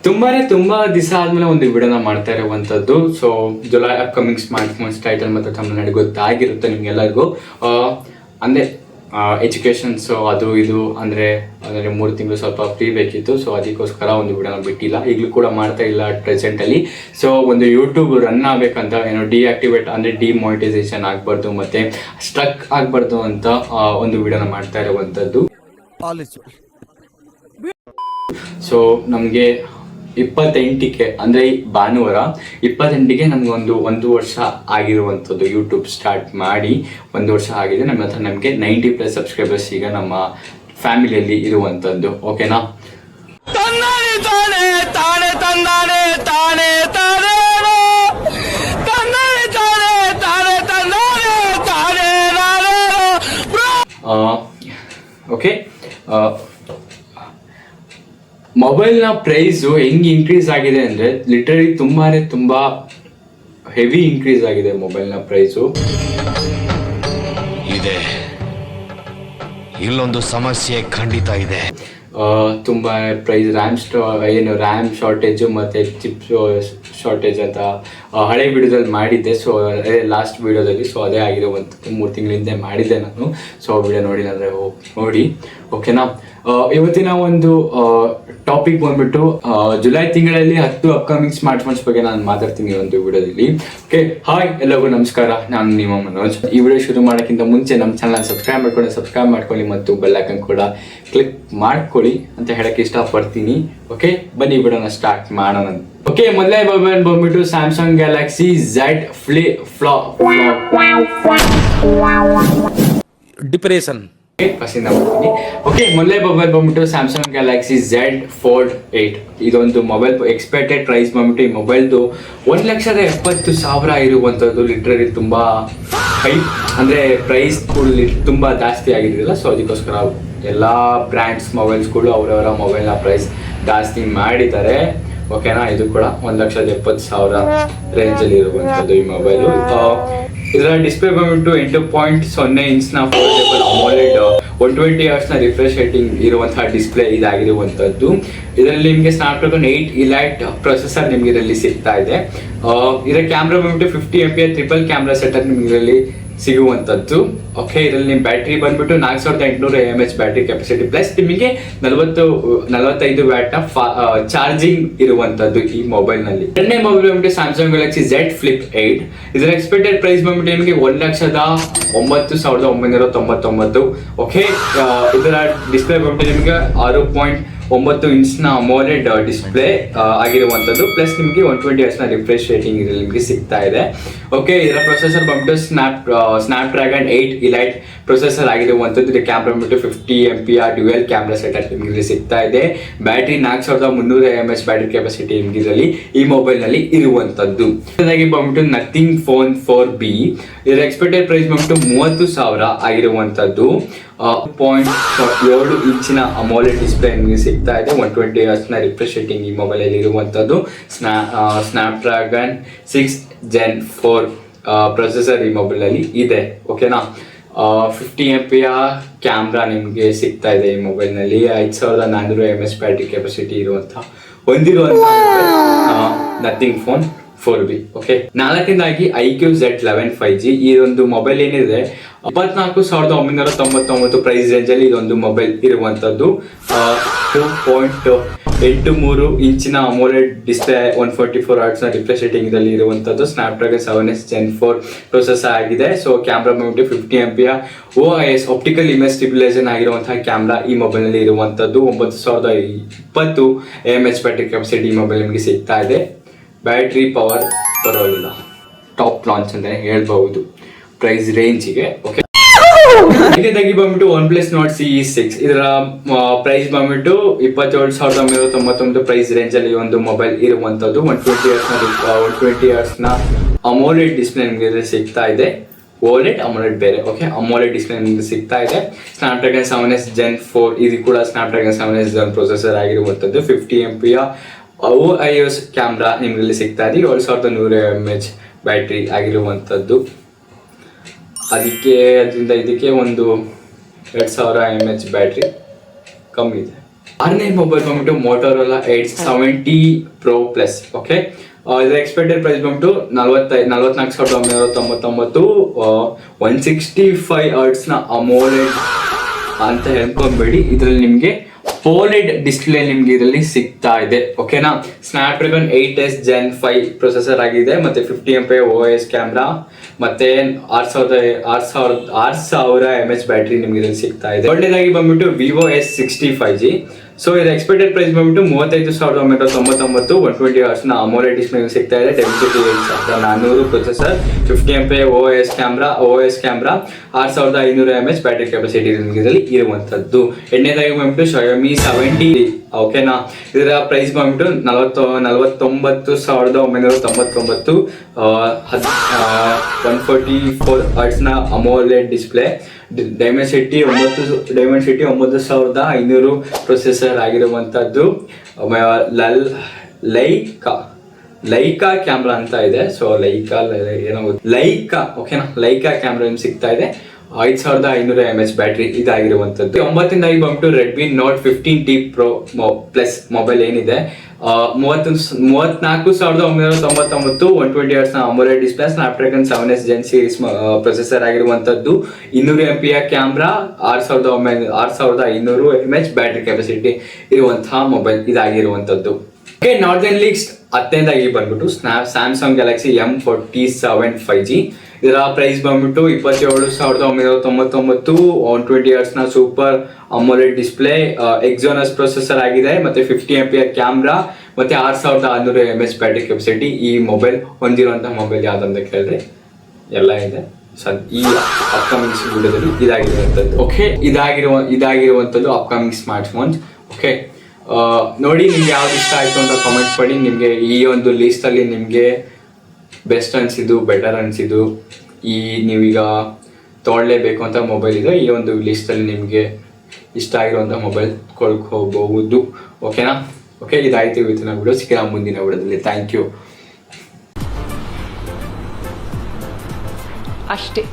ತುಂಬಾ ದಿವಸ ಆದ್ಮೇಲೆ ಒಂದು ವಿಡಿಯೋನ ಮಾಡ್ತಾ ಇರುವಂತದ್ದು. So July upcoming smart phones title ಮತ್ತು ತಮಿಳ್ನಾಡು ಗೊತ್ತಾಗಿರುತ್ತೆ ನಿಮ್ಗೆಲ್ಲರಿಗೂ. ಅಂದ್ರೆ ಎಜುಕೇಶನ್ಸ್ ಅದು ಇದು ಅಂದ್ರೆ 3 ತಿಂಗಳು ಸ್ವಲ್ಪ ಫ್ರೀ ಬೇಕಿತ್ತು. ಸೊ ಅದಕ್ಕೋಸ್ಕರ ಒಂದು ವಿಡಿಯೋನ ಬಿಟ್ಟಿಲ್ಲ, ಈಗಲೂ ಕೂಡ ಮಾಡ್ತಾ ಇಲ್ಲ ಪ್ರೆಸೆಂಟ್ ಅಲ್ಲಿ. ಸೊ ಒಂದು ಯೂಟ್ಯೂಬ್ ರನ್ ಆಗ್ಬೇಕಂತ ಏನೋ ಡಿಆಕ್ಟಿವೇಟ್ ಅಂದ್ರೆ ಡಿಮಾನಿಟೈಸೇಷನ್ ಆಗ್ಬಾರ್ದು ಮತ್ತೆ ಸ್ಟ್ರಕ್ ಆಗ್ಬಾರ್ದು ಅಂತ ಒಂದು ವಿಡಿಯೋನ ಮಾಡ್ತಾ ಇರುವಂತದ್ದು. ಸೊ ನಮಗೆ 28ಕ್ಕೆ ಅಂದರೆ ಭಾನುವಾರ 28ಗೆ ನಮ್ಗೆ ಒಂದು ವರ್ಷ ಆಗಿರುವಂಥದ್ದು. ಯೂಟ್ಯೂಬ್ ಸ್ಟಾರ್ಟ್ ಮಾಡಿ 1 ವರ್ಷ ಆಗಿದೆ. ನಮಗೆ 90+ ಸಬ್ಸ್ಕ್ರೈಬರ್ಸ್ ಈಗ ನಮ್ಮ ಫ್ಯಾಮಿಲಿಯಲ್ಲಿ ಇರುವಂಥದ್ದು. ಓಕೆನಾ? ಓಕೆ, ಮೊಬೈಲ್ನ ಪ್ರೈಸು ಹೆಂಗೆ ಇನ್ಕ್ರೀಸ್ ಆಗಿದೆ ಅಂದರೆ ಲಿಟ್ರಲಿ ತುಂಬ ಹೆವಿ ಇನ್ಕ್ರೀಸ್ ಆಗಿದೆ ಮೊಬೈಲ್ನ ಪ್ರೈಸು. ಇದೆ, ಇಲ್ಲೊಂದು ಸಮಸ್ಯೆ ಖಂಡಿತ ಇದೆ. ತುಂಬ ಪ್ರೈಸ್ ರ್ಯಾಮ್ ಶಾರ್ಟೇಜು ಮತ್ತು ಚಿಪ್ ಶಾರ್ಟೇಜ್ ಅಂತ ಹಳೆ ವಿಡಿಯೋದಲ್ಲಿ ಮಾಡಿದ್ದೆ. ಸೊ ಅದೇ ಲಾಸ್ಟ್ ವಿಡಿಯೋದಲ್ಲಿ. ಸೊ ಅದೇ ಆಗಿರುವಂಥದ್ದು, 3 ತಿಂಗಳಿಂದ ಮಾಡಿದ್ದೆ ನಾನು. ಸೊ ವಿಡಿಯೋ ನೋಡಿಲ್ಲ ಅಂದರೆ ನೋಡಿ. ಓಕೆನಾ? ಇವತ್ತಿನ ಒಂದು ಟಾಪಿಕ್ ಬಂದ್ಬಿಟ್ಟು ಜುಲೈ ತಿಂಗಳಲ್ಲಿ 10 ಅಪ್ಕಮಿಂಗ್ ಸ್ಮಾರ್ಟ್ ಫೋನ್ಸ್ ಬಗ್ಗೆ ನಾನು ಮಾತಾಡ್ತೀನಿ ಒಂದು ವಿಡಿಯೋದಲ್ಲಿ. ಓಕೆ, ಹಾಯ್ ಎಲ್ಲರಿಗೂ ನಮಸ್ಕಾರ, ನಾನು ನಿಮ್ಮ ಮನೋಜ್. ಈ ವಿಡಿಯೋ ಶುರು ಮಾಡೋಕ್ಕಿಂತ ಮುಂಚೆ ನಮ್ಮ ಚಾನಲ್ ಸಬ್ಸ್ಕ್ರೈಬ್ ಮಾಡ್ಕೊಳ್ಳಿ ಮತ್ತು ಬೆಲ್ ಐಕಾನ್ ಕೂಡ ಕ್ಲಿಕ್ ಮಾಡ್ಕೊಳ್ಳಿ ಅಂತ ಹೇಳಕ್ಕೆ ಇಷ್ಟಪಡ್ತೀನಿ. ಓಕೆ, ಬನ್ನಿ ವಿಡಿಯೋನ ಸ್ಟಾರ್ಟ್ ಮಾಡೋಣ. ಓಕೆ, ಮೊದಲೇ ಮೊಬೈಲ್ ಬಂದ್ಬಿಟ್ಟು ಸ್ಯಾಮ್ಸಂಗ್ ಗ್ಯಾಲಕ್ಸಿ Z ಡಿಪ್ರೆಷನ್ ಫಸ್ಟಿಂದ ಮಾಡ್ತೀನಿ. ಓಕೆ, ಮೊದಲೇ ಮೊಬೈಲ್ ಬಂದ್ಬಿಟ್ಟು ಸ್ಯಾಮ್ಸಂಗ್ ಗ್ಯಾಲಕ್ಸಿ Z Fold 8. ಇದೊಂದು ಮೊಬೈಲ್ ಎಕ್ಸ್ಪೆಕ್ಟೆಡ್ ಪ್ರೈಸ್ ಬಂದ್ಬಿಟ್ಟು ಈ ಮೊಬೈಲ್ದು 1,70,000 ಇರುವಂಥದ್ದು. ಲಿಟ್ರಲಿ ತುಂಬ ಹೈ ಅಂದರೆ ಪ್ರೈಸ್ ತುಂಬ ಜಾಸ್ತಿ ಆಗಿರಲಿಲ್ಲ. ಸೊ ಅದಕ್ಕೋಸ್ಕರ ಎಲ್ಲ ಬ್ರ್ಯಾಂಡ್ಸ್ ಮೊಬೈಲ್ಸ್ಗಳು ಅವರವರ ಮೊಬೈಲ್ನ ಪ್ರೈಸ್ ಜಾಸ್ತಿ ಮಾಡಿದ್ದಾರೆ. ಓಕೆನಾ? ಇದು ಕೂಡ 1,70,000 ರೇಂಜಲ್ಲಿ ಇರುವಂಥದ್ದು ಈ ಮೊಬೈಲು. ಇದರ ಡಿಸ್ಪ್ಲೇ ಬಂದ್ಬಿಟ್ಟು 8.0 ಇಂಚ್ನ foldable AMOLED 120 Hz refresh rating ಇರುವಂತಹ ಡಿಸ್ಪ್ಲೇ ಇದಾಗಿರುವಂಥದ್ದು. ಇದರಲ್ಲಿ ನಿಮಗೆ ಸ್ನ್ಯಾಪ್ಡ್ರಾಗನ್ 8 Elite ಪ್ರೊಸೆಸರ್ ನಿಮ್ಗೆ ಇದರಲ್ಲಿ ಸಿಗ್ತಾ ಇದೆ. ಇದರ ಕ್ಯಾಮ್ರಾ ಬಂದ್ಬಿಟ್ಟು 50 MP ಟ್ರಿಪಲ್ ಕ್ಯಾಮ್ರಾ ಸೆಟಪ್ ನಿಮ್ಗೆ ಇದರಲ್ಲಿ ಸಿಗುವಂಥದ್ದು. ಓಕೆ, ಇದರಲ್ಲಿ ನಿಮ್ಮ ಬ್ಯಾಟ್ರಿ ಬಂದ್ಬಿಟ್ಟು 4800 mAh ಬ್ಯಾಟ್ರಿ ಕೆಪಾಸಿಟಿ ಪ್ಲಸ್ ನಿಮಗೆ 45 ವ್ಯಾಟ್ನ ಚಾರ್ಜಿಂಗ್ ಇರುವಂಥದ್ದು ಈ ಮೊಬೈಲ್ನಲ್ಲಿ. ಎರಡನೇ ಮೊಬೈಲ್ ಬಂದ್ಬಿಟ್ಟು ಸ್ಯಾಮ್ಸಂಗ್ ಗ್ಯಾಲಕ್ಸಿ Z Flip 8. ಇದರ ಎಕ್ಸ್ಪೆಕ್ಟೆಡ್ ಪ್ರೈಸ್ ಬಂದ್ಬಿಟ್ಟು ನಿಮಗೆ 1,09,999. ಓಕೆ, ಇದರ ಡಿಸ್ಪ್ಲೇ ಬಂದ್ಬಿಟ್ಟು ನಿಮಗೆ 6.9 ಇಂಚ್ನ ಅಮೋಲೆಡ್ ಡಿಸ್ಪ್ಲೇ ಆಗಿರುವಂಥದ್ದು ಪ್ಲಸ್ ನಿಮಗೆ 120 Hz ರಿಫ್ರೆಶ್ ರೇಟಿಂಗ್ ಇದರಲ್ಲಿ ನಿಮಗೆ ಸಿಗ್ತಾ ಇದೆ. ಓಕೆ, ಇದರ ಪ್ರೊಸೆಸರ್ ಬಂದ್ಬಿಟ್ಟು ಸ್ನ್ಯಾಪ್ಡ್ರಾಗನ್ 8 Elite ಪ್ರೊಸೆಸರ್ ಆಗಿರುವಂಥದ್ದು. ಇದು ಕ್ಯಾಮ್ರಾ ಬಂದ್ಬಿಟ್ಟು 50 MP ಡ್ಯುಯಲ್ ಕ್ಯಾಮ್ರಾ ಸೆಟಪ್ ನಿಮಗೆ ಇಲ್ಲಿ ಸಿಗ್ತಾ ಇದೆ. ಬ್ಯಾಟ್ರಿ 4,300 mAh ಬ್ಯಾಟ್ರಿ ಕೆಪಾಸಿಟಿ ನಿಮಗೆ ಇದರಲ್ಲಿ ಈ ಮೊಬೈಲ್ನಲ್ಲಿ ಇರುವಂಥದ್ದು. ಹಾಗಾಗಿ ಬಂದ್ಬಿಟ್ಟು ನಥಿಂಗ್ ಫೋನ್ 4B. ಇದರ ಎಕ್ಸ್ಪೆಕ್ಟೆಡ್ ಪ್ರೈಸ್ ಬಂದ್ಬಿಟ್ಟು 30,000 ಆಗಿರುವಂಥದ್ದು. 7 ಇಂಚಿನ ಅಮೋಲೆಡ್ ಡಿಸ್ಪ್ಲೇ ನಿಮಗೆ ಸಿಗ್ತಾ ಇದೆ. 120 Hz ರಿಫ್ರೆಶ್ ರೇಟಿಂಗ್ ಈ ಮೊಬೈಲಲ್ಲಿ ಇರುವಂಥದ್ದು. ಸ್ನ್ಯಾಪ್ಡ್ರಾಗನ್ 6 Gen 4 ಪ್ರೊಸೆಸರ್ ಈ ಮೊಬೈಲಲ್ಲಿ ಇದೆ. ಓಕೆನಾ? 50 MP ಕ್ಯಾಮ್ರಾ ನಿಮಗೆ ಸಿಗ್ತಾ ಇದೆ ಈ ಮೊಬೈಲ್ನಲ್ಲಿ. 5,400 mAh ಬ್ಯಾಟ್ರಿ ಕೆಪಾಸಿಟಿ ಹೊಂದಿರುವಂಥ ನಥಿಂಗ್ ಫೋನ್ 4B. ಓಕೆ, ನಾಲ್ಕನೇದಾಗಿ iQOO Z11 5G. ಈ ಒಂದು ಮೊಬೈಲ್ ಏನಿದೆ 24,999 ಪ್ರೈಸ್ ರೇಂಜಲ್ಲಿ ಇದೊಂದು ಮೊಬೈಲ್ ಇರುವಂಥದ್ದು. 2.83 ಇಂಚಿನ ಅಮೋಲೆಡ್ ಡಿಸ್ಪ್ಲೇ 144 Hz ರಿಫ್ರೆಶ್ ರೇಟಿಂಗ್ ಇದರಲ್ಲಿ ಇರುವಂಥದ್ದು. ಸ್ನ್ಯಾಪ್ಡ್ರಾಗನ್ 7S Gen 4 ಪ್ರೊಸೆಸರ್ ಆಗಿದೆ. ಸೊ ಕ್ಯಾಮ್ರಾ ಬಂದ್ಬಿಟ್ಟು 50 MP OIS optical image stabilisation ಆಗಿರುವಂತಹ ಕ್ಯಾಮ್ರಾ ಈ ಮೊಬೈಲ್ನಲ್ಲಿ ಇರುವಂಥದ್ದು. 9,020 mAh ಬ್ಯಾಟ್ರಿ ಕೆಪಾಸಿಟಿ ಈ ಮೊಬೈಲ್ ನಿಮಗೆ ಸಿಗ್ತಾ ಇದೆ. ಬ್ಯಾಟ್ರಿ ಪವರ್ ಪರವಾಗಿಲ್ಲ, ಟಾಪ್ ಲಾಂಚ್ ಅಂತಲೇ ಹೇಳ್ಬಹುದು ಪ್ರೈಸ್ ರೇಂಜಿಗೆ. ಓಕೆ, ಐದನೇದಾಗಿ ಬಂದ್ಬಿಟ್ಟು OnePlus Nord CE6. ಇದರ ಪ್ರೈಸ್ ಬಂದ್ಬಿಟ್ಟು 27,999 ಪ್ರೈಸ್ ರೇಂಜಲ್ಲಿ ಒಂದು ಮೊಬೈಲ್ ಇರುವಂಥದ್ದು. 120 Hz ಅಮೋಲೆಡ್ ಡಿಸ್ಪ್ಲೇ ನಿಮಗೆ ಸಿಗ್ತಾ ಇದೆ. OLED ಅಮೋಲೆಡ್ ಬೇರೆ. ಓಕೆ, ಅಮೋಲೆಡ್ ಡಿಸ್ಪ್ಲೇ ನಿಮಗೆ ಸಿಗ್ತಾ ಇದೆ. ಸ್ನ್ಯಾಪ್ಡ್ರಾಗನ್ 7S Gen 4 ಇದು ಕೂಡ ಸ್ನ್ಯಾಪ್ಡ್ರಾಗನ್ 7S Gen ಪ್ರೊಸೆಸರ್ ಆಗಿರುವಂಥದ್ದು. 50 MP OIS ಕ್ಯಾಮ್ರಾ ನಿಮಗೆ ಸಿಗ್ತಾ ಇದೆ. 7,100 mAh ಬ್ಯಾಟ್ರಿ ಆಗಿರುವಂಥದ್ದು. ಅದರಿಂದ ಇದಕ್ಕೆ ಒಂದು 2,000 mAh ಬ್ಯಾಟ್ರಿ ಕಮ್ಮಿ ಇದೆ. ಆರನೇ ಮೊಬೈಲ್ ಬಂದ್ಬಿಟ್ಟು ಮೋಟೋರೋಲಾ 870 Pro Plus. ಓಕೆ, ಇದರ ಎಕ್ಸ್ಪೆಕ್ಟೆಡ್ ಪ್ರೈಸ್ ಬಂದ್ಬಿಟ್ಟು 44,999, 165 Hz ಅಮೋಲೆಡ್ ಅಂತ ಹೇಳ್ಕೊಂಬೇಡಿ. ಇದರಲ್ಲಿ ನಿಮಗೆ OLED ಡಿಸ್ಪ್ಲೇ ನಿಮ್ಗೆ ಇದರಲ್ಲಿ ಸಿಗ್ತಾ ಇದೆ. ಓಕೆನಾ, ಸ್ನ್ಯಾಪ್ಡ್ರಾಗನ್ 8S Gen 5 ಪ್ರೊಸೆಸರ್ ಆಗಿದೆ, ಮತ್ತೆ 50 MP OIS ಕ್ಯಾಮ್ರಾ, ಮತ್ತೆ 6000 mAh ಬ್ಯಾಟ್ರಿ ನಿಮ್ಗೆ ಇದರಲ್ಲಿ ಸಿಗ್ತಾ ಇದೆ. ಒಳ್ಳೆದಾಗಿ ಬಂದ್ಬಿಟ್ಟು Vivo S65G. ಸೊ ಇದರ ಎಕ್ಸ್ಪೆಕ್ಟೆಡ್ ಪ್ರೈಸ್ ಬಂದ್ಬಿಟ್ಟು 35,999, 120 Hz ಅಮೋಲೆಡ್ ಡಿಸ್ಪ್ಲೇ ಸಿಗ್ತಾ ಇದೆ. Dimensity 8400 processor, 50 MP OIS camera, 6500 mAh battery capacity ಇದರಲ್ಲಿ ಇರುವಂತದ್ದು. ಎರಡನೇದಾಗಿ ಬಂದ್ಬಿಟ್ಟು Xiaomi 70. ಓಕೆನಾ, ಇದರ ಪ್ರೈಸ್ ಬಂದ್ಬಿಟ್ಟು 49,999, 144 Hz ಅಮೋಲೆಡ್ ಡಿಸ್ಪ್ಲೇ, ಡೈಮೆನ್ಸಿಟಿ 9500 ಪ್ರೊಸೆಸರ್ ಆಗಿರುವಂತದ್ದು. ಲೈಕಾ ಕ್ಯಾಮ್ರಾ ಅಂತ ಇದೆ. ಸೊ ಲೈಕಾ ಓಕೆನಾ, ಲೈಕಾ ಕ್ಯಾಮ್ರಾ ನಿಮ್ಗೆ ಸಿಗ್ತಾ ಇದೆ. 5500 mAh ಬ್ಯಾಟ್ರಿ ಇದಾಗಿರುವಂತದ್ದು. 9ನೇದಾಗಿ ಬಂದ್ಬಿಟ್ಟು Redmi Note 15T Pro Plus mobile ಏನಿದೆ, 34,999, 120 Hz ಅಮೋಲೆಡ್ display, Snapdragon 7S Gen series processor ಆಗಿರುವಂತದ್ದು, 200 MP camera, 6500 mAh battery capacity ಇರುವಂತಹ ಮೊಬೈಲ್ ಇದಾಗಿರುವಂತದ್ದು. ಓಕೆ, ನಾರ್ದನ್ ಲೀಕ್ಸ್ 10ನೇದಾಗಿ ಬಂದ್ಬಿಟ್ಟು ಸ್ಯಾಮ್ಸಂಗ್ ಗ್ಯಾಲಕ್ಸಿ M47 5G. ಇದರ ಪ್ರೈಸ್ ಬಂದ್ಬಿಟ್ಟು 27,999, 120 Hz super AMOLED display, Exynos processor ಆಗಿದೆ, ಮತ್ತೆ 50 MP camera, ಮತ್ತೆ 6600 mAh battery capacity. ಈ mobile ಹೊಂದಿರುವಂತ ಮೊಬೈಲ್ ಯಾವ್ದಂತ ಕೇಳಿದ್ರೆ ಎಲ್ಲ ಇದೆ. ಈ ಅಪ್ಕಮಿಂಗ್ ವಿಡಿಯೋದಲ್ಲಿ ಇದಾಗಿರುವಂತದ್ದು. ಓಕೆ, ಇದಾಗಿರುವಂತದ್ದು ಅಪ್ಕಮಿಂಗ್ ಸ್ಮಾರ್ಟ್ ಫೋನ್ಸ್. ಓಕೆ, ನೋಡಿ ನಿಮ್ಗೆ ಯಾವ್ದು ಇಷ್ಟ ಆಯ್ತು ಅಂತ ಕಾಮೆಂಟ್ ಮಾಡಿ. ನಿಮ್ಗೆ ಈ ಒಂದು ಲಿಸ್ಟ್ ಅಲ್ಲಿ ನಿಮ್ಗೆ ಬೆಸ್ಟ್ ಅನ್ಸಿದ್ದು, ಬೆಟರ್ ಅನ್ಸಿದ್ದು, ನೀವೀಗ ತೊಗೊಳ್ಳೇಬೇಕು ಅಂತ ಮೊಬೈಲ್ ಇದೆ, ಈ ಒಂದು ಲಿಸ್ಟ್ ಅಲ್ಲಿ ನಿಮ್ಗೆ ಇಷ್ಟ ಆಗಿರುವಂತ ಮೊಬೈಲ್ ಕೊಳ್ಳಬಹುದು. ಓಕೆನಾ? ಓಕೆ, ಇದಾಯ್ತು ಇವತ್ತಿನ ವಿಡಿಯೋ. ಸಿಕ್ಕಿರ ಮುಂದಿನ ವಿಡಿಯೋದಲ್ಲಿ. Thank you. ಅಷ್ಟೇ.